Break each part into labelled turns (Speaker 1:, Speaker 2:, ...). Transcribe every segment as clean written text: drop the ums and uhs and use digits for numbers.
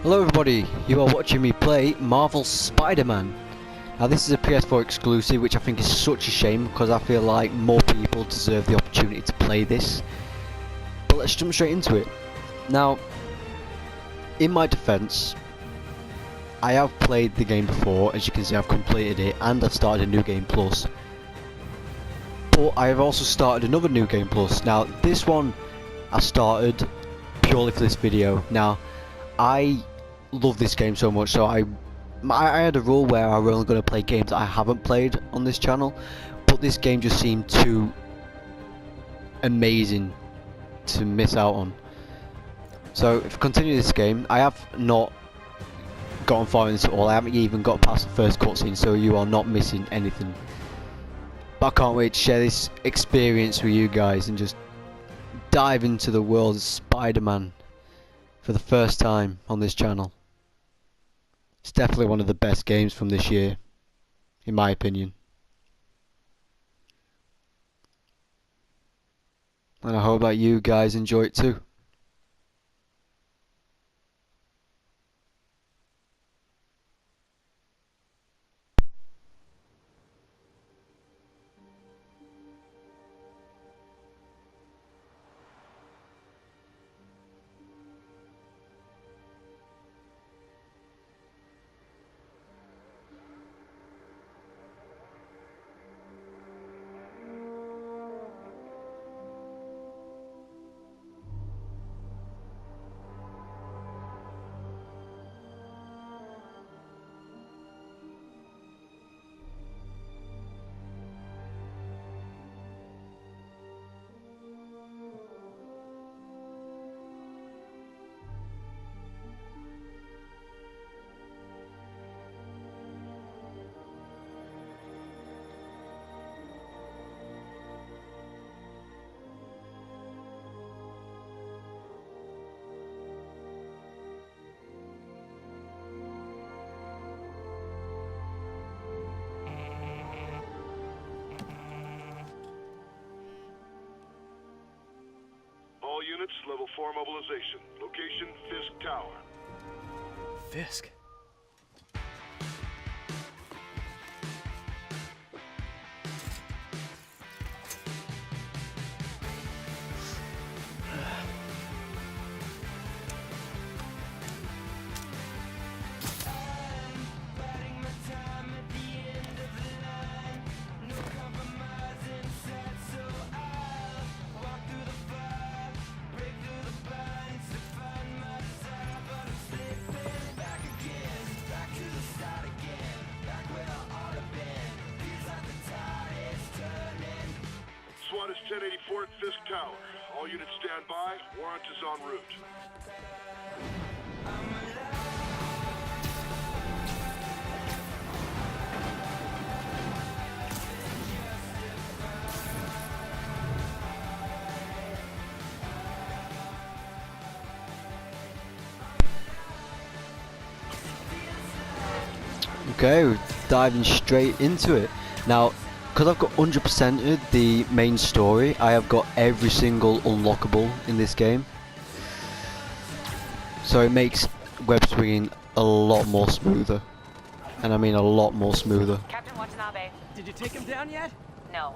Speaker 1: Hello everybody, you are watching me play Marvel Spider-Man. Now this is a PS4 exclusive, which I think is such a shame because I feel like more people deserve the opportunity to play this. But let's jump straight into it. Now, in my defense, I have played the game before. As you can see, I've completed it and I've started a new game plus. But I have also started another new game plus. Now this one I started purely for this video. Now I love this game so much, so I had a rule where I'm only going to play games that I haven't played on this channel, but this game just seemed too amazing to miss out on. So if I continue this game, I have not gotten far into it all. I haven't even got past the first cutscene, so you are not missing anything. But I can't wait to share this experience with you guys and just dive into the world of Spider-Man for the first time on this channel. It's definitely one of the best games from this year, in my opinion. And I hope that you guys enjoy it too.
Speaker 2: All units, level 4 mobilization. Location, Fisk Tower.
Speaker 3: Fisk?
Speaker 2: SWAT is 1084 at Fisk Tower. All units stand by. Warrant is en route.
Speaker 1: Okay, we're diving straight into it. Now, because I've got 100%ed the main story, I have got every single unlockable in this game. So it makes web swinging a lot more smoother. And I mean a lot more smoother.
Speaker 4: Captain Watanabe.
Speaker 3: Did you take him down yet?
Speaker 4: No,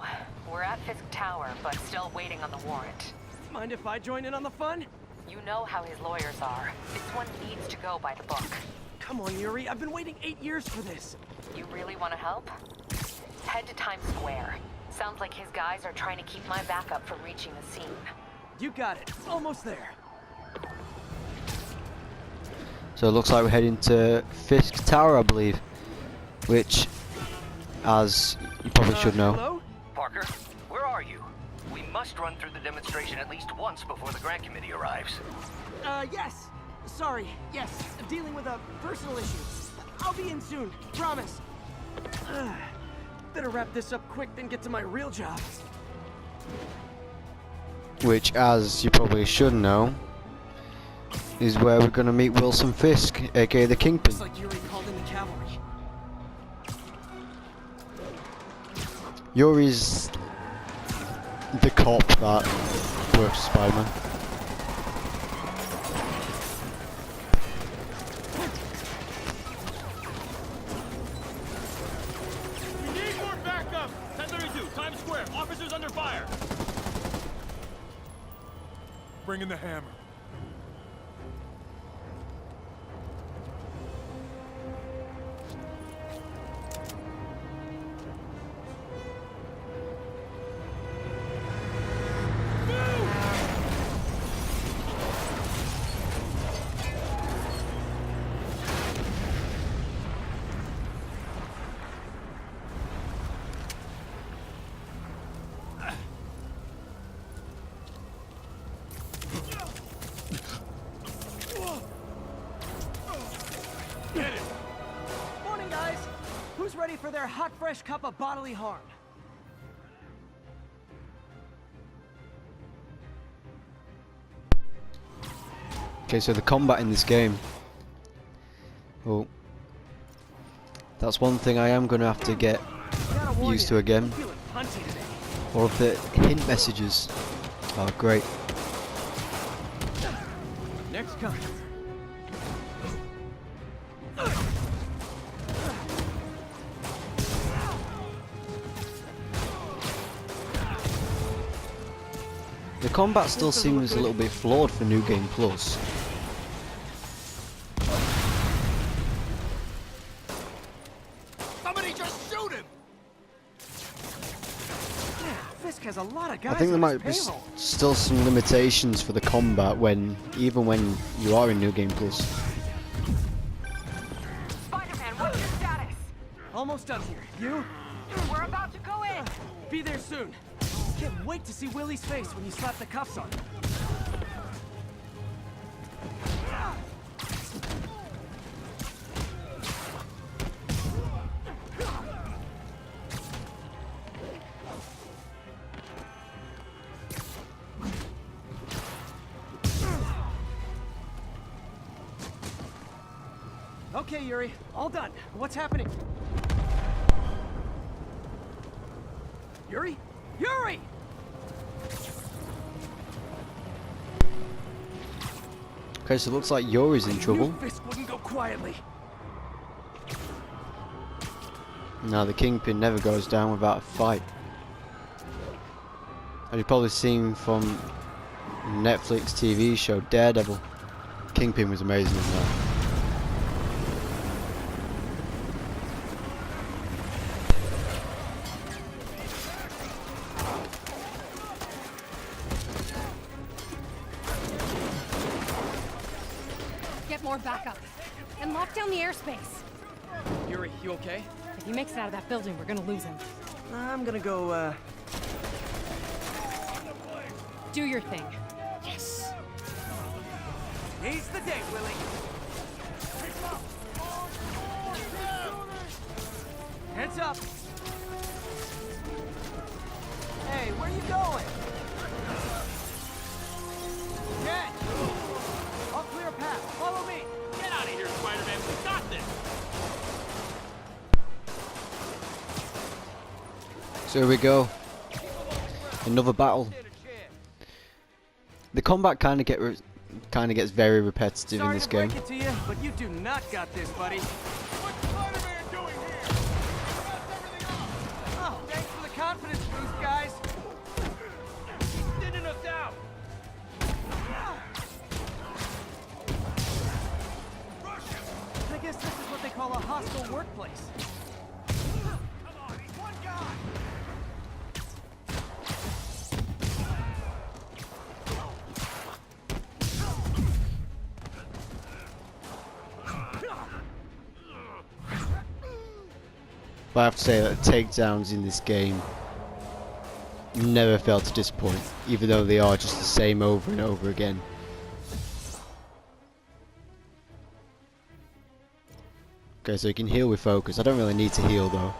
Speaker 4: we're at Fisk Tower, but still waiting on the warrant.
Speaker 3: Mind if I join in on the fun?
Speaker 4: You know how his lawyers are. This one needs to go by the book.
Speaker 3: Come on, Yuri. I've been waiting 8 years for this.
Speaker 4: You really want to help? Head to Times Square. Sounds like his guys are trying to keep my backup from reaching the scene.
Speaker 3: You got it. Almost there.
Speaker 1: So it looks like we're heading to Fisk Tower, I believe. Which, as you probably should know.
Speaker 3: Hello?
Speaker 5: Parker, where are you? We must run through the demonstration at least once before the grant committee arrives.
Speaker 3: Yes. Sorry. Yes. Dealing with a personal issue. I'll be in soon. Promise. Better wrap this up quick than get to my real job.
Speaker 1: Which, as you probably should know, is where we're going to meet Wilson Fisk, aka the Kingpin.
Speaker 3: Looks like Yuri called in the cavalry.
Speaker 1: Yuri's the cop that works for Spider-Man.
Speaker 2: bringing the hammer.
Speaker 3: Morning, guys. Who's ready for their hot, fresh cup of bodily harm?
Speaker 1: Okay, so the combat in this game. Oh, that's one thing I am gonna have to get
Speaker 3: Gotta warn
Speaker 1: used
Speaker 3: ya,
Speaker 1: to again.
Speaker 3: I'm feeling punchy today.
Speaker 1: All of the hint messages. Oh, great.
Speaker 3: Next customer.
Speaker 1: The combat still seems a little bit flawed for New Game Plus.
Speaker 2: Somebody just shoot him!
Speaker 3: Yeah, Fisk has a lot of guys
Speaker 1: I think there
Speaker 3: on
Speaker 1: might
Speaker 3: his
Speaker 1: be
Speaker 3: payroll.
Speaker 1: still some limitations for the combat even when you are in New Game Plus.
Speaker 4: Spider-Man, what's your status?
Speaker 3: Almost done here. You?
Speaker 4: We're about to go in.
Speaker 3: Be there soon. Can't wait to see Willie's face when you slap the cuffs on him. Okay, Yuri, all done. What's happening? Yuri? Yuri!
Speaker 1: Okay, so it looks like Yuri's in trouble.
Speaker 3: Knew Fisk wouldn't go quietly.
Speaker 1: Now the Kingpin never goes down without a fight. And you've probably seen from Netflix TV show Daredevil. Kingpin was amazing in that.
Speaker 6: Get more backup. And lock down the airspace.
Speaker 3: Yuri, you okay?
Speaker 6: If he makes it out of that building, we're gonna lose him.
Speaker 3: I'm gonna go,
Speaker 6: Do your thing.
Speaker 3: Yes! Seize the day, Willie! Heads up! Hey, where you going? Jet! I'll clear a path. Follow me!
Speaker 7: Get out of here, Spider-Man. We got this.
Speaker 1: So here we go. Another battle. The combat kind of gets very repetitive in
Speaker 3: Sorry
Speaker 1: this
Speaker 3: to break
Speaker 1: game.
Speaker 3: it to you, but you do not got this, buddy.
Speaker 2: What's Spider-Man doing here? Wrapped everything up!
Speaker 3: Oh, thanks for the confidence boost, guys.
Speaker 7: Thinning us out.
Speaker 3: I guess this is what they call a hostile workplace.
Speaker 2: Come on, he's one guy!
Speaker 1: But I have to say that takedowns in this game never fail to disappoint, even though they are just the same over and over again. Okay, so you can heal with focus. I don't really need to heal though.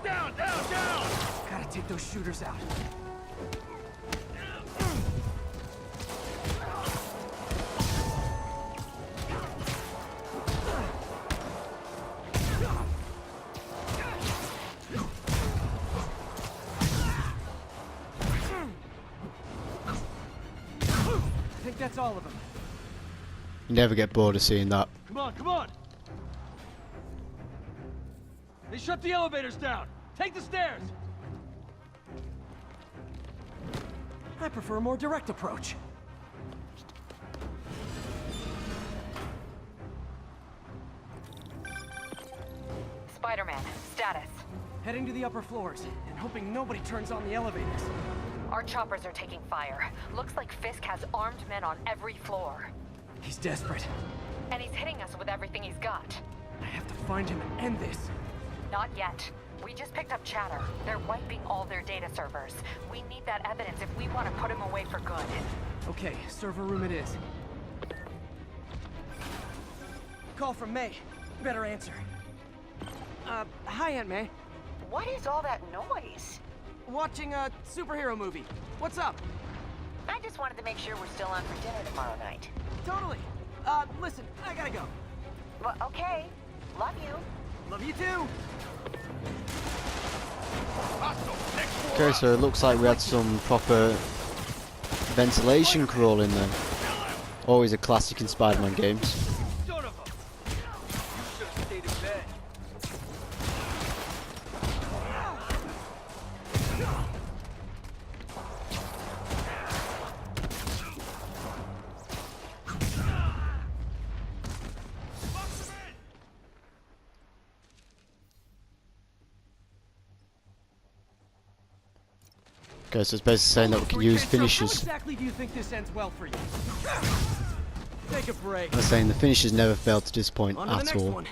Speaker 7: Down, down, down.
Speaker 3: Gotta take those shooters out. I think that's all of them.
Speaker 1: You never get bored of seeing that.
Speaker 7: Come on, come on. They shut the elevators down. Take the stairs.
Speaker 3: I prefer a more direct approach.
Speaker 4: Spider-Man, status.
Speaker 3: Heading to the upper floors, and hoping nobody turns on the elevators.
Speaker 4: Our choppers are taking fire. Looks like Fisk has armed men on every floor.
Speaker 3: He's desperate.
Speaker 4: And he's hitting us with everything he's got.
Speaker 3: I have to find him and end this.
Speaker 4: Not yet. We just picked up chatter. They're wiping all their data servers. We need that evidence if we want to put him away for good.
Speaker 3: Okay, server room it is. Call from May. Better answer. Hi, Aunt May.
Speaker 8: What is all that noise?
Speaker 3: Watching a superhero movie. What's up?
Speaker 8: I just wanted to make sure we're still on for dinner tomorrow night.
Speaker 3: Totally. Listen, I gotta go.
Speaker 8: Well, okay. Love you.
Speaker 3: Love you too.
Speaker 1: Okay, so it looks like we had some proper ventilation crawl in there. Always a classic in Spider-Man games.
Speaker 7: Son of a... You should have stayed in bed.
Speaker 1: Okay, so it's basically saying that we can use
Speaker 3: How
Speaker 1: finishers.
Speaker 3: exactly do you think this ends well for you? Take a break.
Speaker 1: They're saying the finishers never fail to disappoint
Speaker 3: On to the
Speaker 1: at
Speaker 3: next
Speaker 1: all.
Speaker 3: one.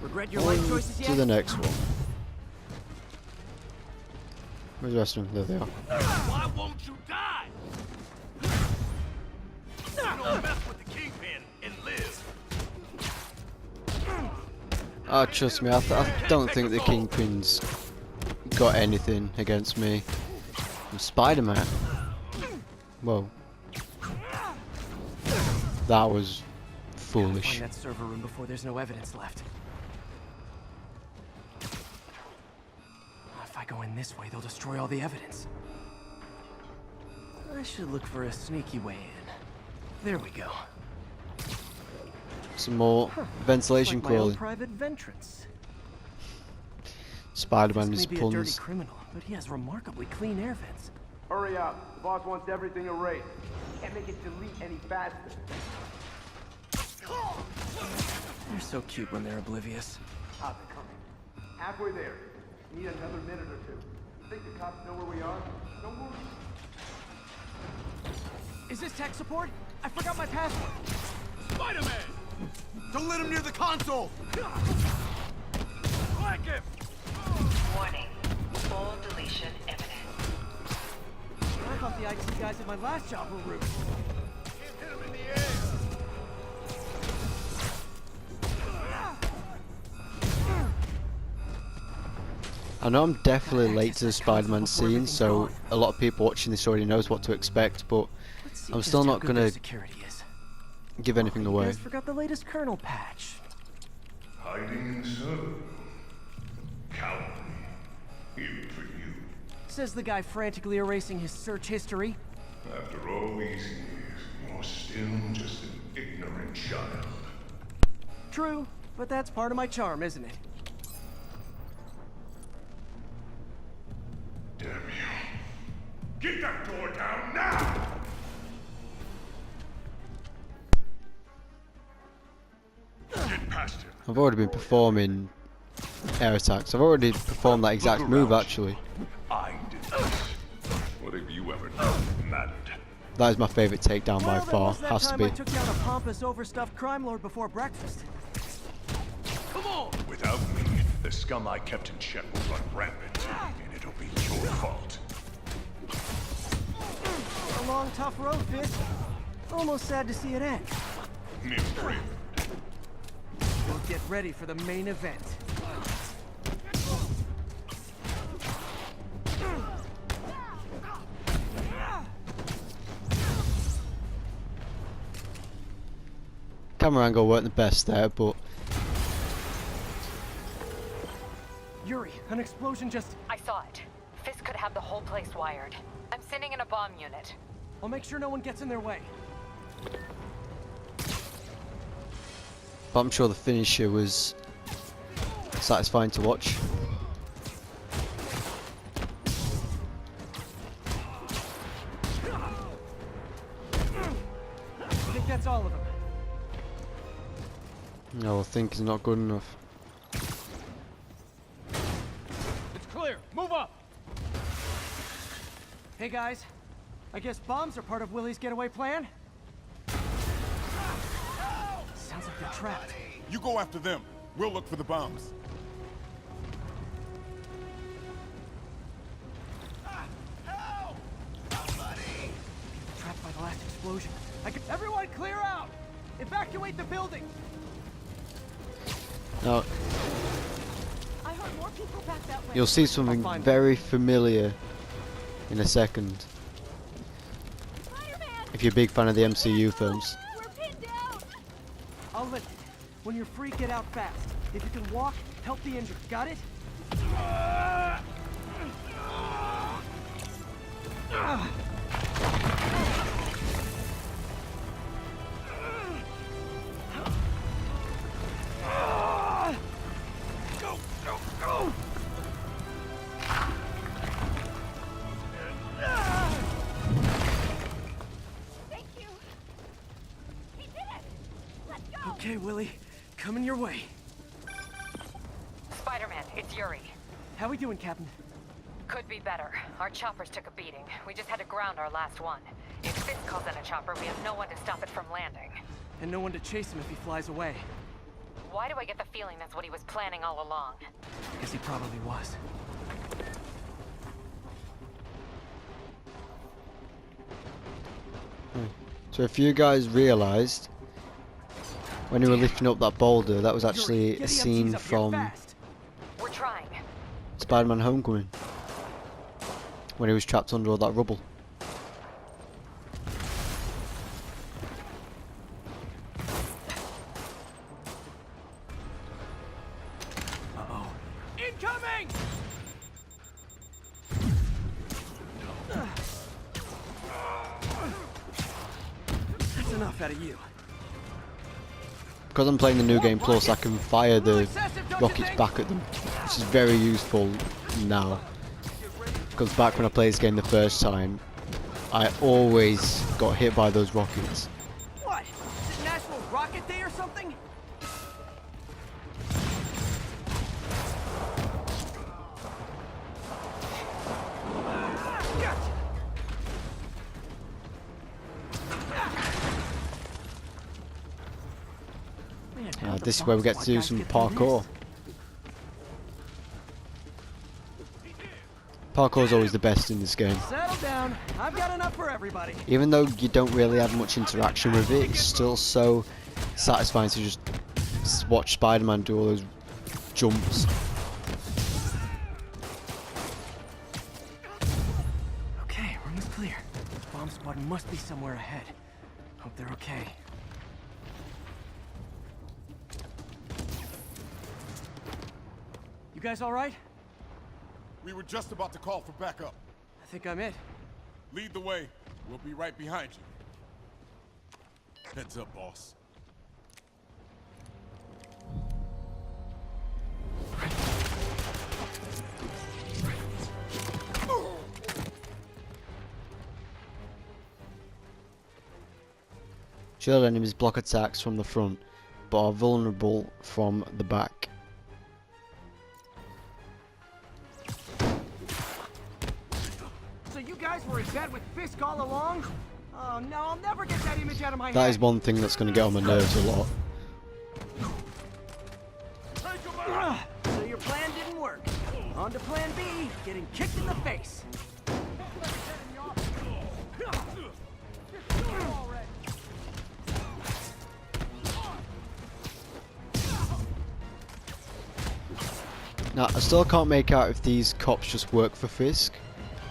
Speaker 3: Regret your life
Speaker 1: On
Speaker 3: choices yet?
Speaker 1: to the next one. Where's the rest of them? There they are.
Speaker 7: Why won't you die? You don't mess with the Kingpin and live.
Speaker 1: Oh, trust me, I don't think the Kingpin's got anything against me. I'm Spider-Man. Whoa. That was foolish.
Speaker 3: Find that server room before there's no evidence left. If I go in this way, they'll destroy all the evidence. I should look for a sneaky way in. There we go.
Speaker 1: Some more ventilation
Speaker 3: Like my own
Speaker 1: crawling.
Speaker 3: private ventrance.
Speaker 1: Spider-Man
Speaker 3: This
Speaker 1: is
Speaker 3: may be a dirty
Speaker 1: puns.
Speaker 3: criminal, but he has remarkably clean air vents.
Speaker 9: Hurry up. The boss wants everything erased. Can't make it delete any faster.
Speaker 3: They're so cute when they're oblivious.
Speaker 9: How's it coming? Halfway there. Need another minute or two. Think the cops know where we are? Don't move.
Speaker 3: Is this tech support? I forgot my password.
Speaker 7: Spider-Man!
Speaker 9: Don't let him near the console!
Speaker 7: Like him!
Speaker 4: Warning. Full deletion imminent.
Speaker 3: I thought the IT guys at my last job were rude.
Speaker 7: Hit him in the air!
Speaker 1: I know I'm definitely late to the Spider-Man scene, so a lot of people watching this already knows what to expect, but
Speaker 3: Let's see
Speaker 1: I'm
Speaker 3: just
Speaker 1: still
Speaker 3: how
Speaker 1: not
Speaker 3: good
Speaker 1: gonna
Speaker 3: their security is.
Speaker 1: give anything
Speaker 3: You
Speaker 1: away.
Speaker 3: guys forgot the latest kernel patch.
Speaker 2: Hiding so. Cowardly. Even for you.
Speaker 3: Says the guy frantically erasing his search history.
Speaker 2: After all these years, you're still just an ignorant child.
Speaker 3: True, but that's part of my charm, isn't it?
Speaker 2: Damn you. Get that door down now! Get past him.
Speaker 1: I've already been performing air attacks. I've already performed that exact move actually.
Speaker 2: I did this. What have you ever done that mattered?
Speaker 1: That is my favourite takedown by
Speaker 3: Well, there
Speaker 1: far.
Speaker 3: was that
Speaker 1: Has to
Speaker 3: time
Speaker 1: be.
Speaker 3: I took down a pompous, overstuffed crime lord before breakfast.
Speaker 7: Come on!
Speaker 2: Without me, the scum I kept in check will run rampant, and it'll be your fault.
Speaker 3: A long, tough road, Fisk. Almost sad to see it end.
Speaker 2: Mimfree.
Speaker 3: We'll get ready for the main event.
Speaker 1: Camera angle weren't the best there, but
Speaker 3: Yuri, an explosion just...
Speaker 4: I saw it. Fisk could have the whole place wired. I'm sending in a bomb unit.
Speaker 3: I'll make sure no one gets in their way.
Speaker 1: but I'm sure the finisher was satisfying to watch.
Speaker 3: that's all of them.
Speaker 1: No, I think it's not good enough.
Speaker 7: It's clear. Move up.
Speaker 3: Hey guys, I guess bombs are part of Willie's getaway plan? Sounds like they're trapped.
Speaker 10: You go after them. We'll look for the bombs.
Speaker 3: Trapped by the last explosion. Everyone clear out! Evacuate the building!
Speaker 1: Now,
Speaker 6: I heard more people back that way.
Speaker 1: you'll see something
Speaker 3: find them.
Speaker 1: very familiar in a second.
Speaker 6: Spider-Man!
Speaker 1: If you're a big fan of the MCU films.
Speaker 6: We're pinned down!
Speaker 3: I'll lift it. When you're free, get out fast. If you can walk, help the injured. Got it? Go, go, go!
Speaker 6: Thank you! He did it! Let's go!
Speaker 3: Okay, Willie. Coming your way.
Speaker 4: Spider-Man, it's Yuri.
Speaker 3: How we doing, Captain?
Speaker 4: Could be better. Our choppers took a beating. We just had to ground our last one. If Fisk calls in a chopper, we have no one to stop it from landing.
Speaker 3: And no one to chase him if he flies away.
Speaker 4: Why do I get the feeling that's what he was planning all along?
Speaker 3: Because he probably was.
Speaker 1: So if you guys realised, when you were lifting up that boulder, that was
Speaker 3: Yuri,
Speaker 1: actually
Speaker 3: get
Speaker 1: a
Speaker 3: the
Speaker 1: scene
Speaker 3: MCs up here
Speaker 1: from
Speaker 3: fast.
Speaker 4: We're trying.
Speaker 1: Spider-Man Homecoming. When he was trapped under all that rubble.
Speaker 3: Uh-oh. Incoming! That's enough out of you.
Speaker 1: Because I'm playing the new game plus, I can fire the
Speaker 3: Excessive, don't you
Speaker 1: rockets
Speaker 3: think?
Speaker 1: back at them, which is very useful now. Because back when I played this game the first time, I always got hit by those rockets.
Speaker 3: What? Is it National Rocket Day or something? Gotcha. Man, how the
Speaker 1: This is where we
Speaker 3: bomb
Speaker 1: get to
Speaker 3: squad
Speaker 1: do
Speaker 3: guys
Speaker 1: some
Speaker 3: get through
Speaker 1: parkour.
Speaker 3: this?
Speaker 1: Parkour is always the best in this game.
Speaker 3: Settle down. I've got enough for everybody.
Speaker 1: Even though you don't really have much interaction with it, it's still so satisfying to just watch Spider-Man do all those jumps.
Speaker 3: Okay, room is clear. Bomb squad must be somewhere ahead. Hope they're okay. You guys all right?
Speaker 10: We were just about to call for backup.
Speaker 3: I think I'm it.
Speaker 10: Lead the way. We'll be right behind you. Heads up, boss.
Speaker 1: Shield enemies block attacks from the front, but are vulnerable from the back.
Speaker 3: So you guys were in bed with Fisk all along? Oh no, I'll never get that image out of my
Speaker 1: That
Speaker 3: head.
Speaker 1: is one thing that's going to get on my nerves a lot.
Speaker 3: So your plan didn't work. On to plan B, getting kicked in the face.
Speaker 1: Now, I still can't make out if these cops just work for Fisk,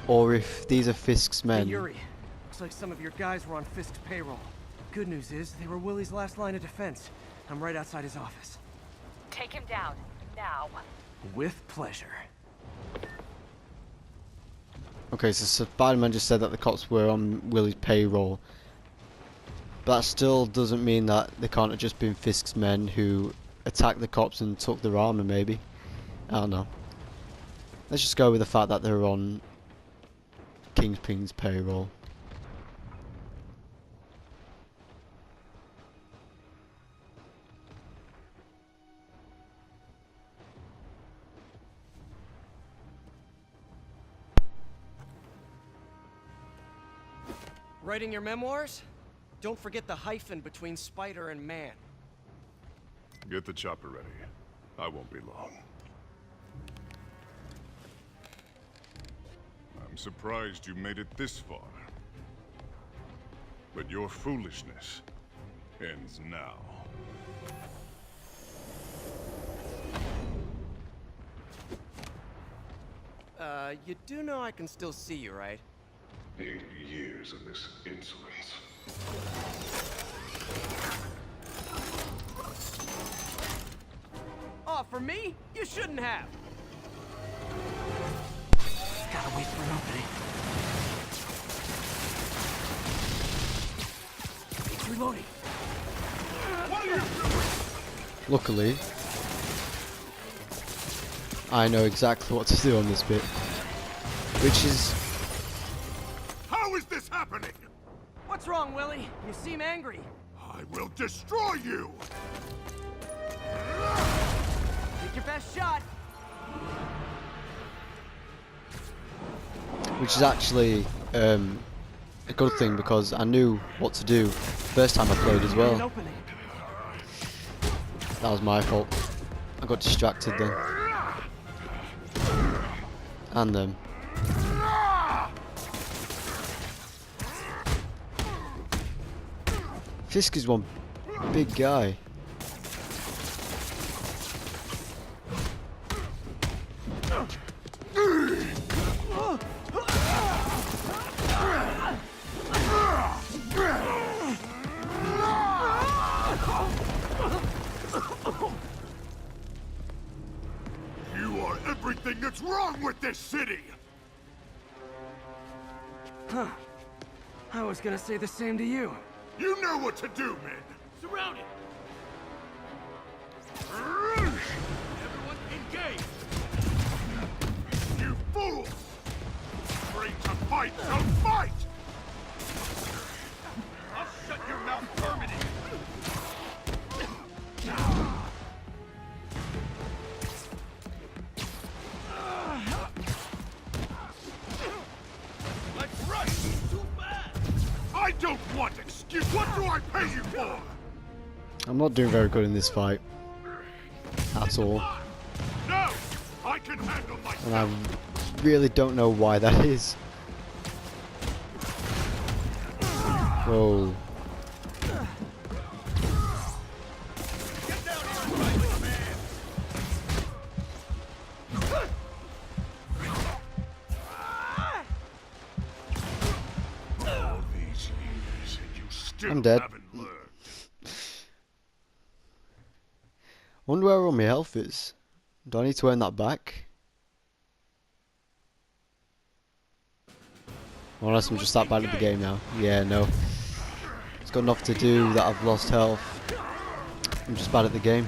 Speaker 1: or if these are Fisk's
Speaker 3: Hey
Speaker 1: men.
Speaker 3: Yuri, looks like some of your guys were on Fisk's payroll. Good news is, they were Willie's last line of defense. I'm right outside his office.
Speaker 4: Take him down. Now.
Speaker 3: With pleasure.
Speaker 1: Okay, so Spider-Man just said that the cops were on Willie's payroll. But that still doesn't mean that they can't have just been Fisk's men who attacked the cops and took their armor, maybe. I don't know. Let's just go with the fact that they're on Kingpin's payroll.
Speaker 3: Writing your memoirs? Don't forget the hyphen between spider and man.
Speaker 2: Get the chopper ready. I won't be long. I'm surprised you made it this far. But your foolishness ends now.
Speaker 3: You do know I can still see you, right?
Speaker 2: 8 years of this insolence.
Speaker 3: Oh, for me? You shouldn't have. Gotta wait for an opening. It's reloading.
Speaker 1: Luckily, I know exactly what to do on this bit, which is...
Speaker 2: How is this happening?
Speaker 3: What's wrong, Willie? You seem angry.
Speaker 2: I will destroy you!
Speaker 3: Take your best shot.
Speaker 1: Which is actually a good thing, because I knew what to do first time I played as
Speaker 3: An
Speaker 1: well.
Speaker 3: opening.
Speaker 1: That was my fault. I got distracted then. And them. Fisk is one big guy.
Speaker 2: You are everything that's wrong with this city!
Speaker 3: Huh. I was gonna say the same to you.
Speaker 2: You know what to do, men!
Speaker 7: Surrounded! Everyone engage!
Speaker 2: You fools! Afraid to fight, so fight!
Speaker 7: I'll shut your mouth permanently! Let's rush! Too fast!
Speaker 2: I don't want excuse. What do I pay you for?
Speaker 1: I'm not doing very good in this fight. At all.
Speaker 2: No! I can handle myself!
Speaker 1: And I really don't know why that is. Whoa.
Speaker 7: Get down here and fight like a man!
Speaker 2: All these years, and you still
Speaker 1: I'm dead.
Speaker 2: haven't learned.
Speaker 1: Wonder where all my health is. Do I need to earn that back? Or unless I'm just that bad at the game now. Yeah, no. It's got enough to do that I've lost health. I'm just bad at the game.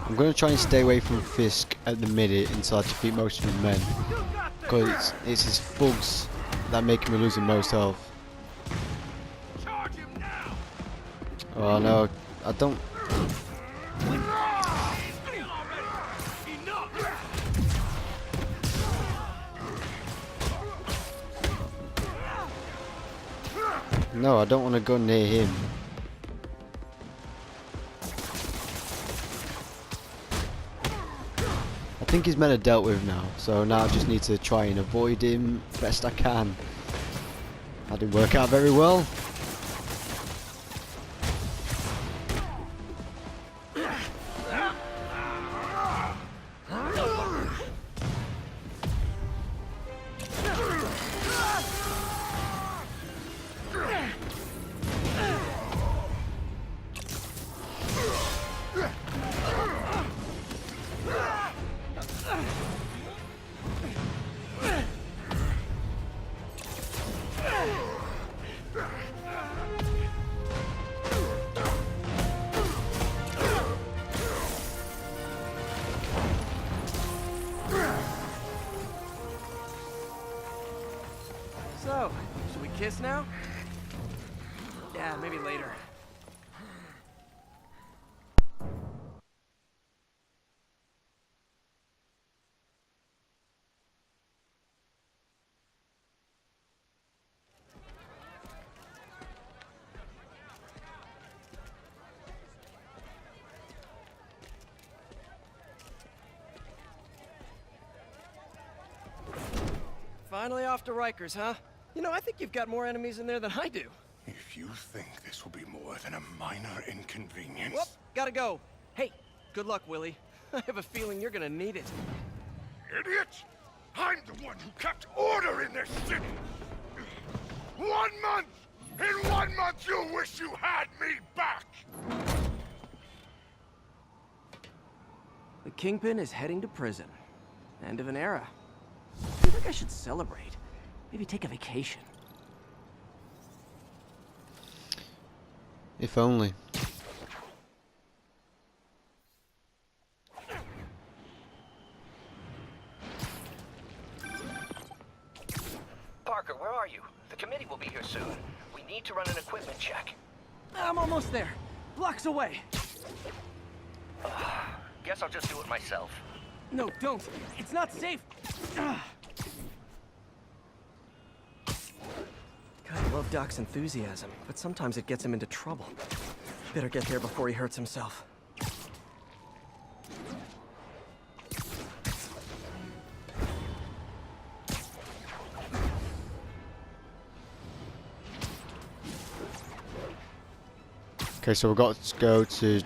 Speaker 1: I'm going to try and stay away from Fisk at the minute until I defeat most of his men. Because it's his thugs that make me lose the most health.
Speaker 7: Charge him now!
Speaker 1: Oh no, I don't... No, I don't want to go near him. I think his men are dealt with now, so now I just need to try and avoid him best I can. That didn't work out very well.
Speaker 3: kiss now? Yeah, maybe later. Finally off to Rikers, huh? You know, I think you've got more enemies in there than I do.
Speaker 2: If you think this will be more than a minor inconvenience...
Speaker 3: Whoop, gotta go. Hey, good luck, Willie. I have a feeling you're gonna need it.
Speaker 2: Idiot! I'm the one who kept order in this city! 1 month! In 1 month you'll wish you had me back!
Speaker 3: The Kingpin is heading to prison. End of an era. I feel like I should celebrate. Maybe take a vacation.
Speaker 1: If only.
Speaker 5: Parker, where are you? The committee will be here soon. We need to run an equipment check.
Speaker 3: I'm almost there. Blocks away.
Speaker 5: Guess I'll just do it myself.
Speaker 3: No, don't. It's not safe. God, I love Doc's enthusiasm, but sometimes it gets him into trouble. Better get there before he hurts himself.
Speaker 1: Okay, so we've got to go to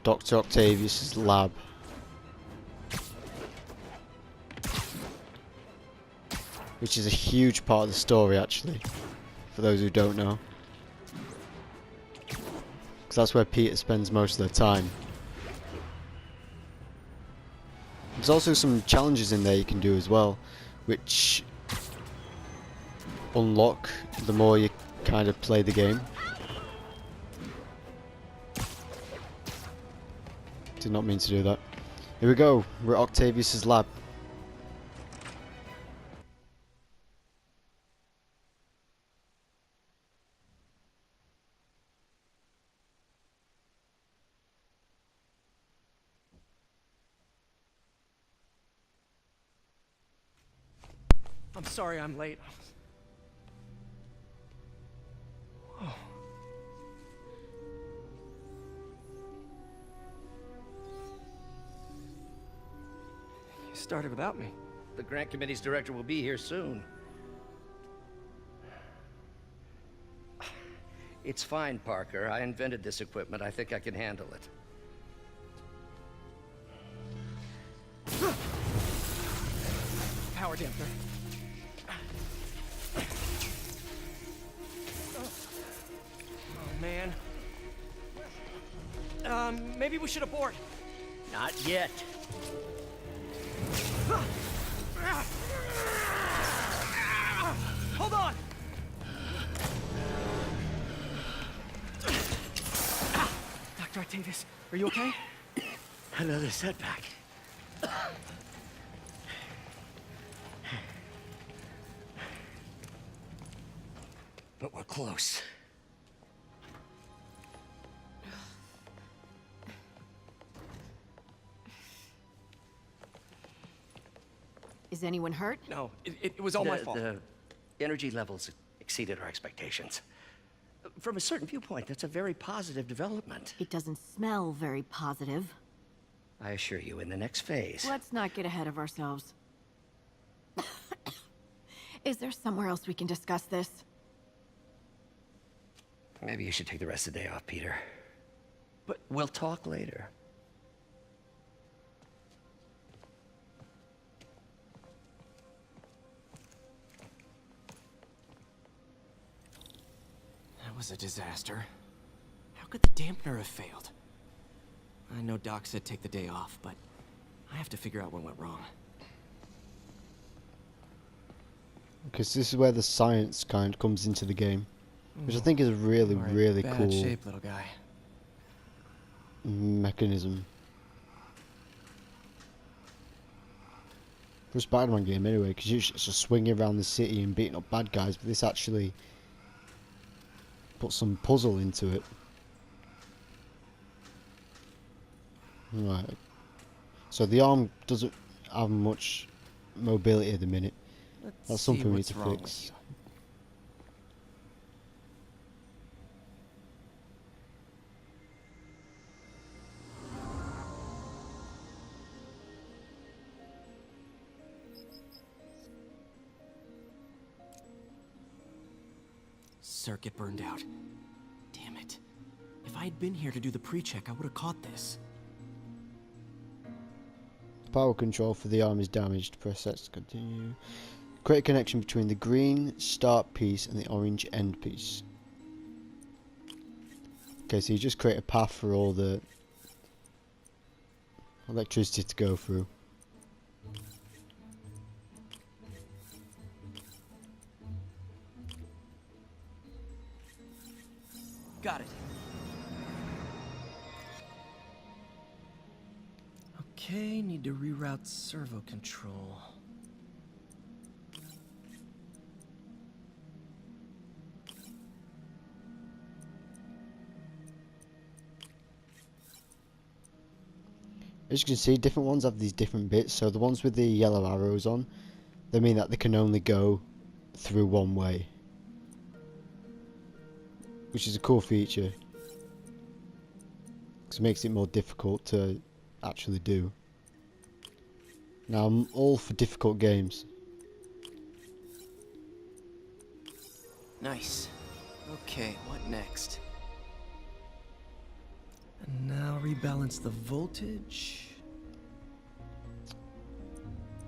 Speaker 1: Dr. Octavius's lab. Which is a huge part of the story, actually, for those who don't know. Because that's where Peter spends most of the time. There's also some challenges in there you can do as well, which unlock the more you kind of play the game. Did not mean to do that. Here we go, we're at Octavius's lab.
Speaker 3: I'm sorry I'm late. Oh. You started without me.
Speaker 5: The grant committee's director will be here soon. It's fine, Parker. I invented this equipment. I think I can handle it.
Speaker 3: Power dampener. Oh, man. Maybe we should abort.
Speaker 5: Not yet.
Speaker 3: Hold on! Dr. Octavius, are you okay?
Speaker 5: Another setback. But we're close.
Speaker 6: Is anyone hurt?
Speaker 3: No, it was all my fault.
Speaker 5: The energy levels exceeded our expectations. From a certain viewpoint, that's a very positive development.
Speaker 6: It doesn't smell very positive.
Speaker 5: I assure you, in the next phase...
Speaker 6: Let's not get ahead of ourselves. Is there somewhere else we can discuss this?
Speaker 5: Maybe you should take the rest of the day off, Peter.
Speaker 3: But
Speaker 5: we'll talk later.
Speaker 3: that was a disaster. How could the dampener have failed? I know Doc said take the day off, but I have to figure out what went wrong.
Speaker 1: Because this is where the science kind of comes into the game. Which I think is a really, really
Speaker 3: bad
Speaker 1: cool
Speaker 3: shape, little guy.
Speaker 1: mechanism. for a Spider-Man game anyway, because usually it's just swinging around the city and beating up bad guys, but this actually puts some puzzle into it. Right. So the arm doesn't have much mobility at the minute. That's something we need to fix.
Speaker 3: Circuit burned out. Damn it. If I had been here to do the pre-check, I would have caught this.
Speaker 1: Power control for the arm is damaged. Press X to continue. Create a connection between the green start piece and the orange end piece. Okay, so you just create a path for all the electricity to go through.
Speaker 3: Got it. Okay, need to reroute servo control.
Speaker 1: As you can see, different ones have these different bits. So the ones with the yellow arrows on, they mean that they can only go through one way, which is a cool feature because it makes it more difficult to actually do. Now I'm all for difficult games.
Speaker 3: Nice. Okay, what next? And now rebalance the voltage.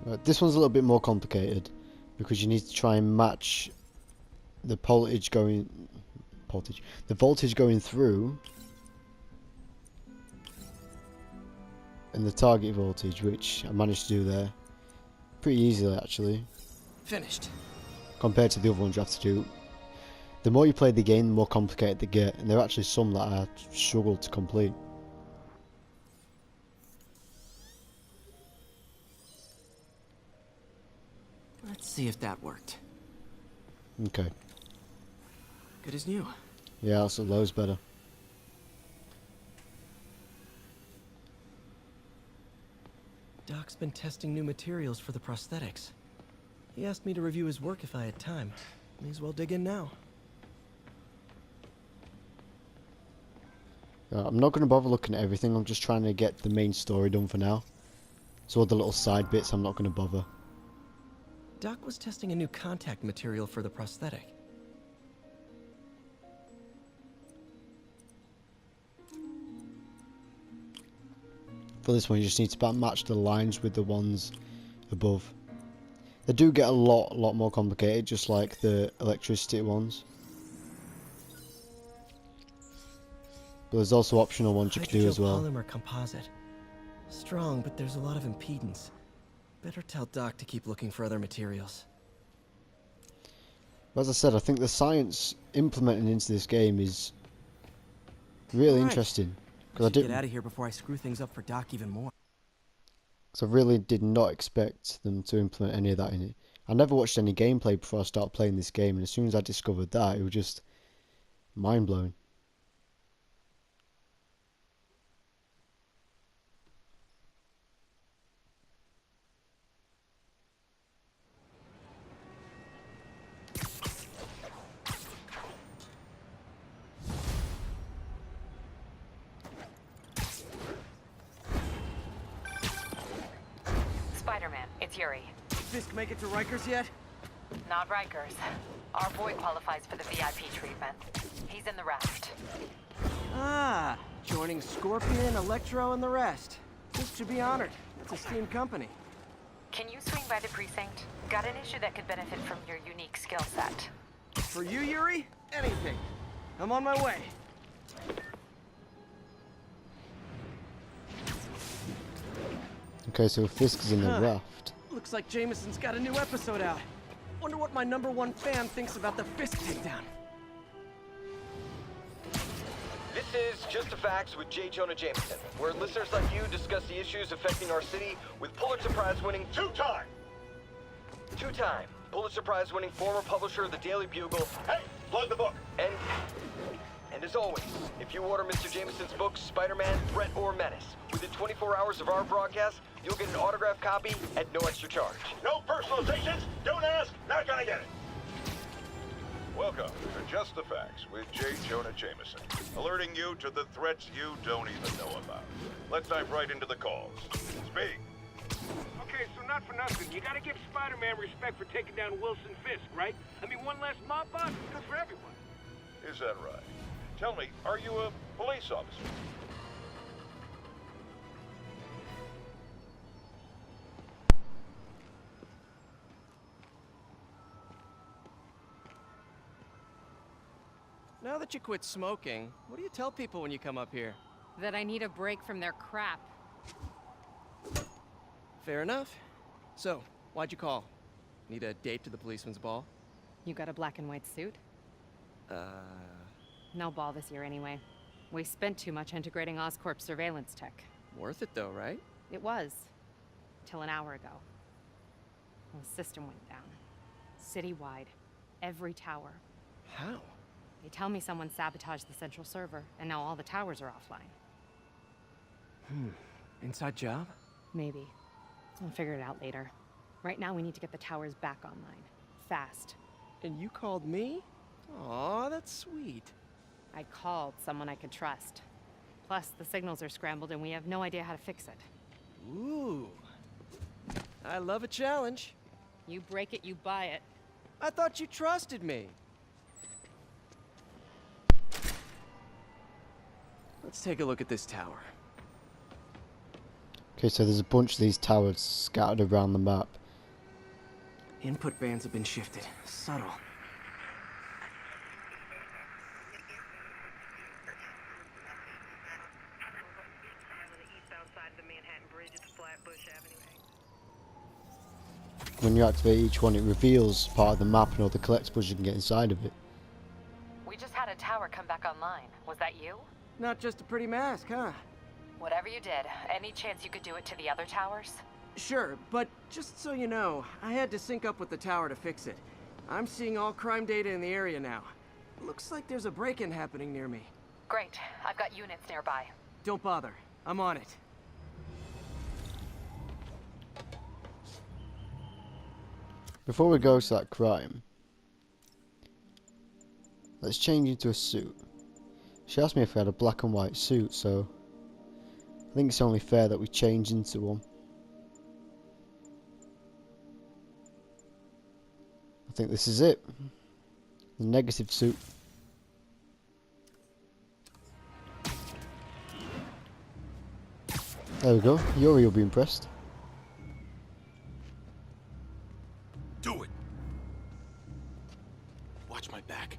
Speaker 1: Right, this one's a little bit more complicated because you need to try and match the voltage going through and the target voltage, which I managed to do there pretty easily actually.
Speaker 3: Finished.
Speaker 1: Compared to the other ones you have to do. The more you play the game, the more complicated they get, and there are actually some that I struggled to complete.
Speaker 3: Let's see if that worked.
Speaker 1: Okay.
Speaker 3: Good as new.
Speaker 1: Yeah, so loads better.
Speaker 3: Doc's been testing new materials for the prosthetics. He asked me to review his work if I had time. May as well dig in now.
Speaker 1: I'm not going to bother looking at everything, I'm just trying to get the main story done for now. So all the little side bits I'm not going to bother.
Speaker 3: Doc was testing a new contact material for the prosthetic.
Speaker 1: For this one you just need to match the lines with the ones above. They do get a lot more complicated, just like the electricity ones. But there's also optional ones you can do as well.
Speaker 3: Polymer composite. Strong, but there's a lot of impedance. Better tell Doc to keep looking for other materials.
Speaker 1: As I said, I think the science implemented into this game is really interesting.
Speaker 3: I should get out of here before I screw things up for Doc even more.
Speaker 1: Because I really did not expect them to implement any of that in it. I never watched any gameplay before I started playing this game, and as soon as I discovered that, it was just mind-blowing.
Speaker 4: Spider-Man, it's Yuri.
Speaker 3: Fisk make it to Rikers yet?
Speaker 4: Not Rikers. Our boy qualifies for the VIP treatment. He's in the raft.
Speaker 3: Ah, joining Scorpion, Electro, and the rest. Fisk should be honored. It's a steam company.
Speaker 4: Can you swing by the precinct? Got an issue that could benefit from your unique skill set.
Speaker 3: For you, Yuri? Anything. I'm on my way.
Speaker 1: Okay, so Fisk is in the raft.
Speaker 3: Looks like Jameson's got a new episode out. Wonder what my #1 fan thinks about the Fisk takedown.
Speaker 7: This is Just the Facts with J. Jonah Jameson, where listeners like you discuss the issues affecting our city with Pulitzer Prize winning two-time Two-time Pulitzer Prize-winning former publisher of the Daily Bugle.
Speaker 2: Hey, plug the book.
Speaker 7: And as always, if you order Mr. Jameson's book, Spider-Man, Threat or Menace, within 24 hours of our broadcast, you'll get an autographed copy at no extra charge.
Speaker 2: No personalizations. Don't ask. Not gonna get it.
Speaker 11: Welcome to Just the Facts with J. Jonah Jameson, alerting you to the threats you don't even know about. Let's dive right into the calls. Speak.
Speaker 9: Okay, so not for nothing. You gotta give Spider-Man respect for taking down Wilson Fisk, right? I mean, one less mob boss is good for everyone.
Speaker 11: Is that right? Tell me, are you a police officer?
Speaker 3: Now that you quit smoking, what do you tell people when you come up here?
Speaker 4: That I need a break from their crap.
Speaker 3: Fair enough. So, why'd you call? Need a date to the policeman's ball?
Speaker 4: You got a black and white suit? No ball this year anyway. We spent too much integrating Oscorp's surveillance tech.
Speaker 3: Worth it though, right?
Speaker 4: It was. Till an hour ago. The system went down. Citywide. Every tower.
Speaker 3: How?
Speaker 4: They tell me someone sabotaged the central server, and now all the towers are offline.
Speaker 3: Inside job?
Speaker 4: Maybe. I'll figure it out later. Right now, we need to get the towers back online. Fast.
Speaker 3: And you called me? Aw, that's sweet.
Speaker 4: I called someone I could trust. Plus, the signals are scrambled, and we have no idea how to fix it.
Speaker 3: Ooh. I love a challenge.
Speaker 4: You break it, you buy it.
Speaker 3: I thought you trusted me. Let's take a look at this tower.
Speaker 1: Okay, so there's a bunch of these towers scattered around the map.
Speaker 3: Input bands have been shifted. Subtle.
Speaker 1: When you activate each one, it reveals part of the map and all the collectibles you can get inside of it.
Speaker 4: We just had a tower come back online. Was that you?
Speaker 3: Not just a pretty mask, huh?
Speaker 4: Whatever you did, any chance you could do it to the other towers?
Speaker 3: Sure, but just so you know, I had to sync up with the tower to fix it. I'm seeing all crime data in the area now. Looks like there's a break-in happening near me.
Speaker 4: Great. I've got units nearby.
Speaker 3: Don't bother. I'm on it.
Speaker 1: Before we go to that crime, let's change into a suit. She asked me if I had a black and white suit, so I think it's only fair that we change into one. I think this is it. The negative suit. There we go. Yuri will be impressed.
Speaker 10: Do it. Watch my back.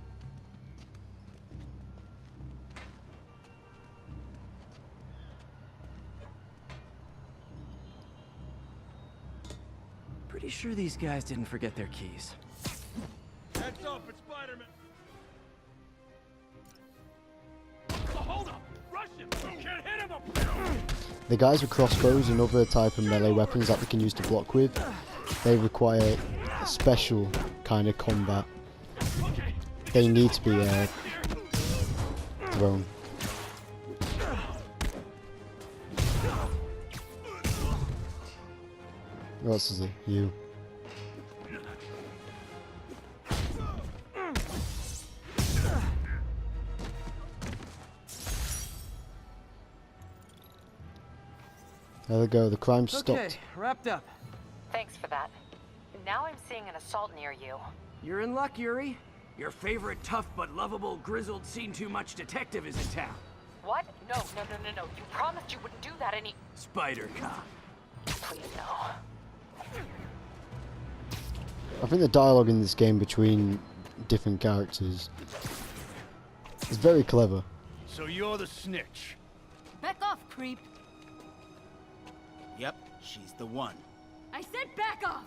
Speaker 3: Pretty sure these guys didn't forget their keys.
Speaker 10: Heads up, it's Spider-Man. Oh, hold up! Rush him! Can't hit him up!
Speaker 1: The guys with crossbows and other type of melee weapons that they can use to block with, they require a special kind of combat. They need to be thrown. What else is it? You. There we go, the crime stopped.
Speaker 3: Okay, wrapped up.
Speaker 4: Thanks for that. Now I'm seeing an assault near you.
Speaker 3: You're in luck, Yuri.
Speaker 9: Your favorite tough but lovable, grizzled, seen-too-much detective is in town.
Speaker 4: What? No. You promised you wouldn't do that any...
Speaker 9: Spider Cop.
Speaker 4: Please, no.
Speaker 1: I think the dialogue in this game between different characters is very clever.
Speaker 9: So you're the snitch.
Speaker 6: Back off, creep.
Speaker 9: Yep, she's the one.
Speaker 6: I said back off!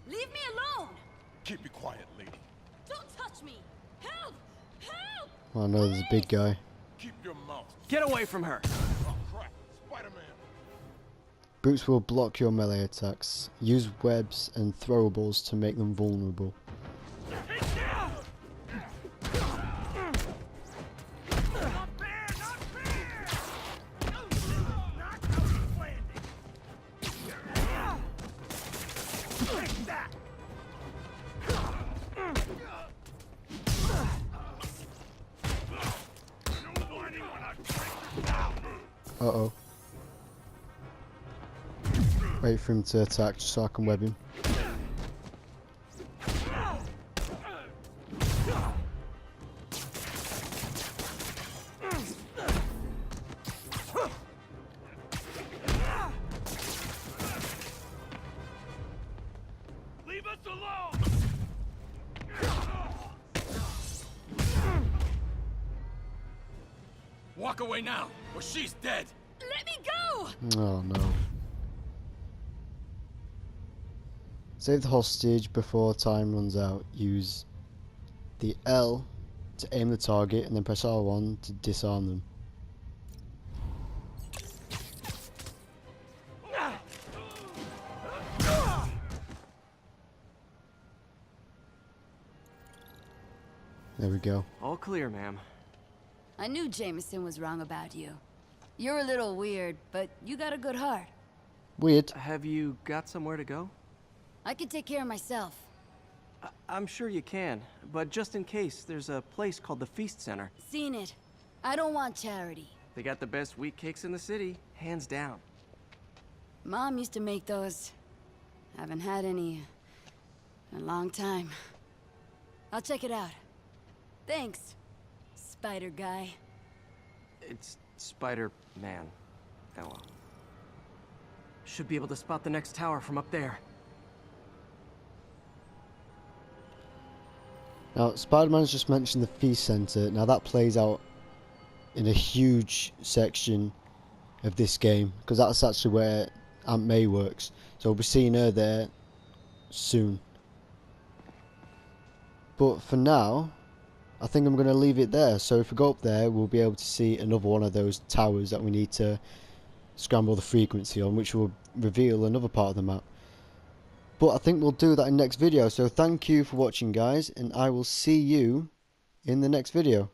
Speaker 6: Leave me alone!
Speaker 10: Keep it quiet, lady.
Speaker 6: Don't touch me! Help! Help!
Speaker 1: Oh no, there's a big guy.
Speaker 10: Keep your mouth.
Speaker 3: Get away from her!
Speaker 10: Oh, crap. Spider-Man.
Speaker 1: Groups will block your melee attacks. Use webs and throwables to make them vulnerable. Uh-oh. Wait for him to attack just so I can web him.
Speaker 9: Leave us alone!
Speaker 10: Walk away now, or she's dead.
Speaker 6: Let me go!
Speaker 1: Oh no. Save the hostage before time runs out. Use the L to aim the target and then press R1 to disarm them. There we go.
Speaker 3: All clear, ma'am.
Speaker 6: I knew Jameson was wrong about you. You're a little weird, but you got a good heart.
Speaker 1: Weird.
Speaker 3: Have you got somewhere to go?
Speaker 6: I can take care of myself.
Speaker 3: I'm sure you can, but just in case, there's a place called the Feast Center.
Speaker 6: Seen it. I don't want charity.
Speaker 3: They got the best wheat cakes in the city, hands down.
Speaker 6: Mom used to make those. Haven't had any in a long time. I'll check it out. Thanks, Spider Guy.
Speaker 3: It's Spider-Man. Oh well. Should be able to spot the next tower from up there.
Speaker 1: Now, Spider-Man's just mentioned the Feast Center. Now that plays out in a huge section of this game, because that's actually where Aunt May works. So we'll be seeing her there soon. But for now, I think I'm going to leave it there. So if we go up there, we'll be able to see another one of those towers that we need to scramble the frequency on, which will reveal another part of the map. But I think we'll do that in the next video. So thank you for watching, guys, and I will see you in the next video.